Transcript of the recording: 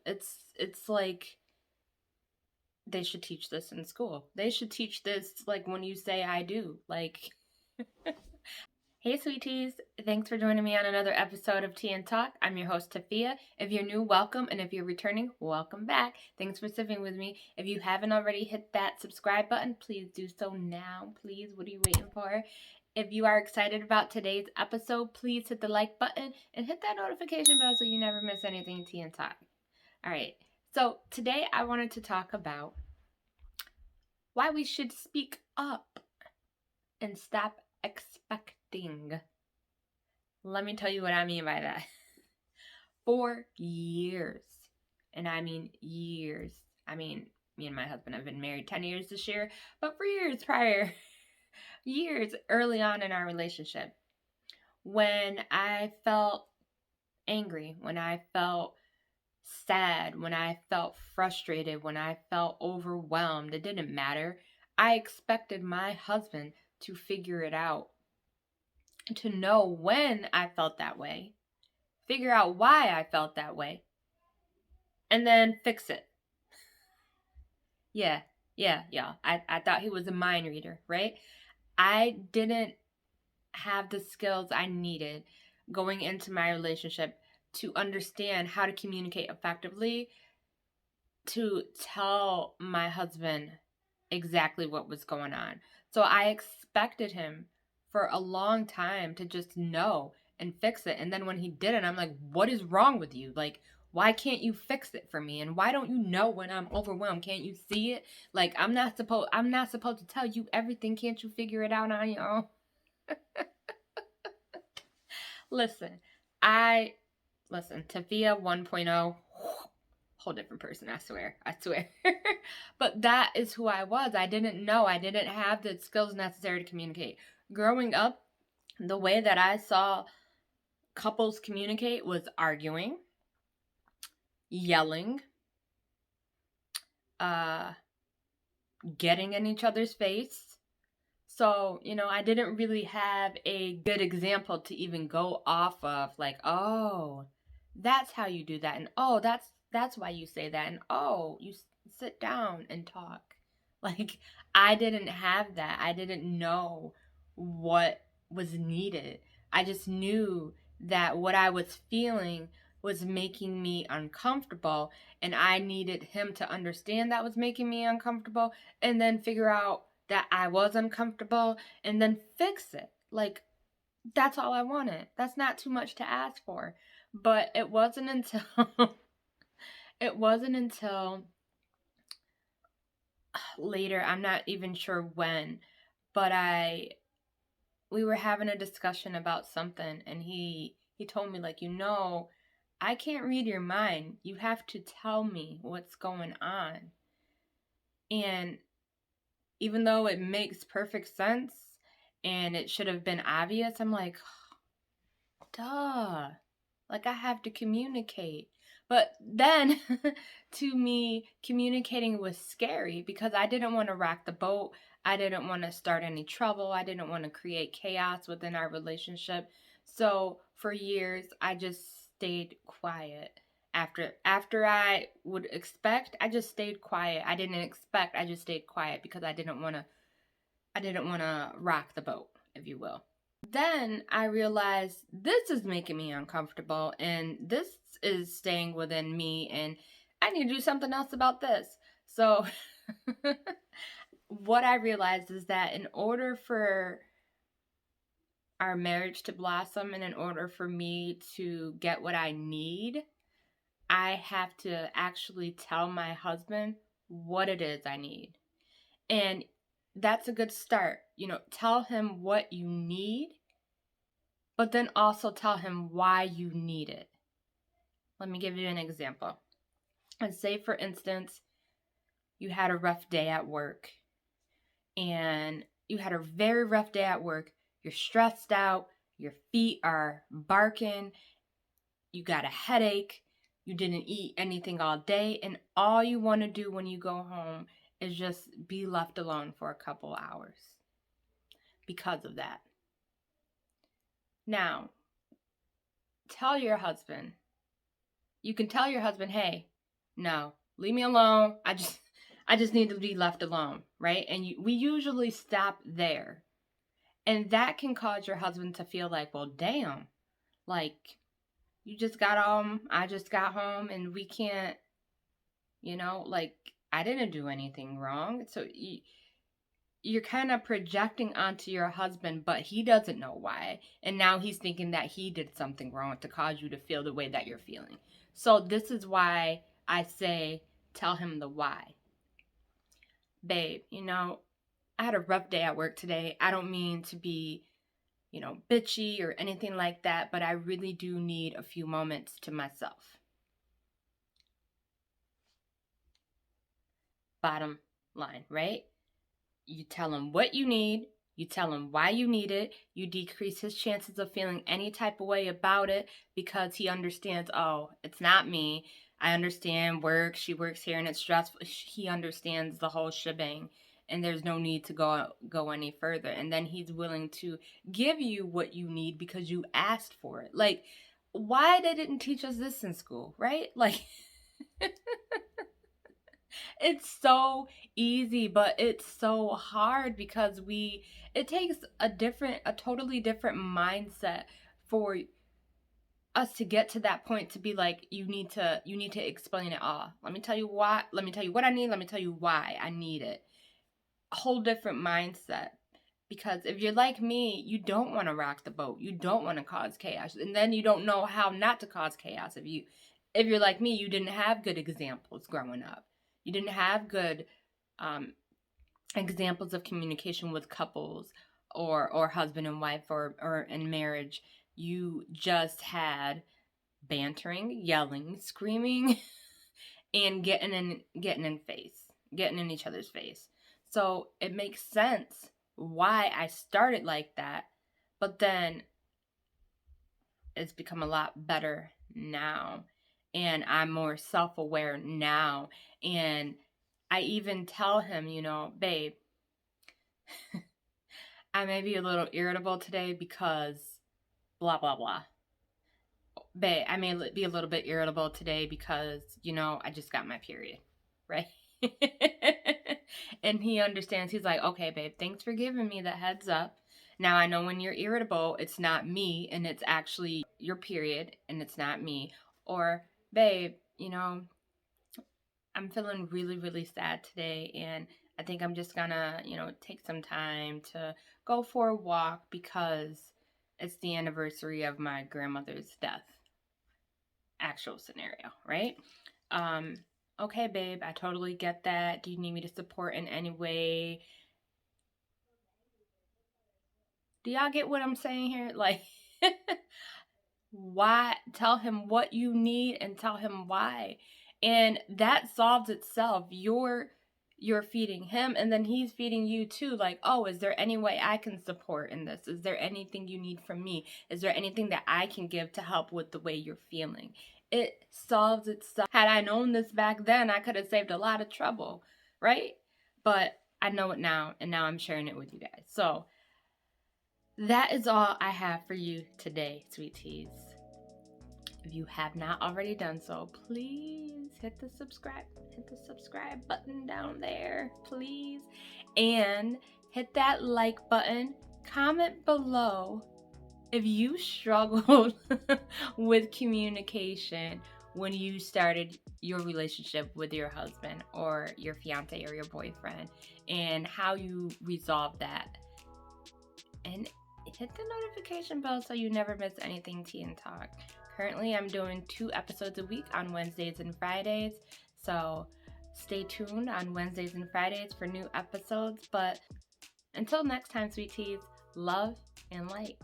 It's like they should teach this in school. They should teach this like when you say I do. Like hey sweeties, thanks for joining me on another episode of Tea and Talk. I'm your host Tafia. If you're new, welcome, and if you're returning, welcome back. Thanks for sitting with me. If you haven't already hit that subscribe button, please do so now. Please, what are you waiting for? If you are excited about today's episode, please hit the like button and hit that notification bell so you never miss anything Tea and Talk. All right. So today I wanted to talk about why we should speak up and stop expecting. Let me tell you what I mean by that. For years, and I mean years, me and my husband have been married 10 years this year, but for years prior, years early on in our relationship, when I felt angry, when I felt sad, when I felt frustrated, when I felt overwhelmed, it didn't matter. I expected my husband to figure it out, to know when I felt that way, figure out why I felt that way, and then fix it. Yeah. I thought he was a mind reader, right? I didn't have the skills I needed going into my relationship to understand how to communicate effectively, to tell my husband exactly what was going on. So I expected him for a long time to just know and fix it. And then when he didn't, I'm like, what is wrong with you? Like, why can't you fix it for me? And why don't you know when I'm overwhelmed? Can't you see it? Like, I'm not supposed to tell you everything. Can't you figure it out on your own? Listen, Tafia 1.0, whole different person, I swear. But that is who I was. I didn't know. I didn't have the skills necessary to communicate. Growing up, the way that I saw couples communicate was arguing, yelling, getting in each other's face. So, I didn't really have a good example to even go off of, like, oh, that's how you do that, and oh, that's why you say that, and oh, you sit down and talk. Like, I didn't have that. I didn't know what was needed. I just knew that what I was feeling was making me uncomfortable, and I needed him to understand that was making me uncomfortable, and then figure out that I was uncomfortable, and then fix it. Like, that's all I wanted. That's not too much to ask for. But it wasn't until later, I'm not even sure when, but we were having a discussion about something, and he told me, like, I can't read your mind. You have to tell me what's going on. And even though it makes perfect sense and it should have been obvious, I'm like, duh. Like, I have to communicate. But then, to me, communicating was scary because I didn't want to rock the boat. I didn't want to start any trouble. I didn't want to create chaos within our relationship. So, for years, I just stayed quiet. After I would expect, I just stayed quiet. I didn't expect, I just stayed quiet because I didn't want to rock the boat, if you will. Then I realized this is making me uncomfortable, and this is staying within me, and I need to do something else about this. So what I realized is that in order for our marriage to blossom and in order for me to get what I need, I have to actually tell my husband what it is I need. And that's a good start. Tell him what you need, but then also tell him why you need it. Let me give you an example. Let's say, for instance, you had a rough day at work, and you had a very rough day at work. You're stressed out, your feet are barking, you got a headache, you didn't eat anything all day, and all you want to do when you go home is just be left alone for a couple hours because of that. Now, tell your husband, You can tell your husband, hey, no, leave me alone. I just need to be left alone, right? And we usually stop there. And that can cause your husband to feel like, well, damn, like you just got home, I just got home, and we can't, like I didn't do anything wrong. So you're kind of projecting onto your husband, but he doesn't know why. And now he's thinking that he did something wrong to cause you to feel the way that you're feeling. So this is why I say, tell him the why. Babe, I had a rough day at work today. I don't mean to be, bitchy or anything like that, but I really do need a few moments to myself. Bottom line, right? You tell him what you need. You tell him why you need it. You decrease his chances of feeling any type of way about it because he understands, oh, it's not me. I understand work. She works here and it's stressful. He understands the whole shebang and there's no need to go any further. And then he's willing to give you what you need because you asked for it. Like, why they didn't teach us this in school, right? Like, it's so easy, but it's so hard because it takes a totally different mindset for us to get to that point to be like, you need to explain it all. Let me tell you why. Let me tell you what I need. Let me tell you why I need it. A whole different mindset. Because if you're like me, you don't want to rock the boat. You don't want to cause chaos. And then you don't know how not to cause chaos. If you're like me, you didn't have good examples growing up. You didn't have good examples of communication with couples or husband and wife or in marriage. You just had bantering, yelling, screaming, and getting in each other's face. So it makes sense why I started like that, but then it's become a lot better now, and I'm more self-aware now, and I even tell him, babe, I may be a little irritable today because blah blah blah. Babe, I may be a little bit irritable today because, I just got my period, right? And he understands. He's like, okay, babe, thanks for giving me the heads up. Now I know when you're irritable, it's not me and it's actually your period and it's not me. Or, babe, I'm feeling really, really sad today and I think I'm just gonna, take some time to go for a walk because it's the anniversary of my grandmother's death. Actual scenario, right? Okay, babe, I totally get that. Do you need me to support in any way? Do y'all get what I'm saying here? Like, why? Tell him what you need and tell him why. And that solves itself. You're feeding him and then he's feeding you too. Like, oh, is there any way I can support in this? Is there anything you need from me? Is there anything that I can give to help with the way you're feeling? It solves itself. Had I known this back then, I could have saved a lot of trouble, right? But I know it now, and now I'm sharing it with you guys. So that is all I have for you today, sweeties. If you have not already done so, please hit the subscribe button down there, please. And hit that like button. Comment below if you struggled with communication when you started your relationship with your husband or your fiance or your boyfriend and how you resolved that. And hit the notification bell so you never miss anything Tea and Talk. Currently, I'm doing 2 episodes a week on Wednesdays and Fridays. So stay tuned on Wednesdays and Fridays for new episodes. But until next time, sweet teas, love and light.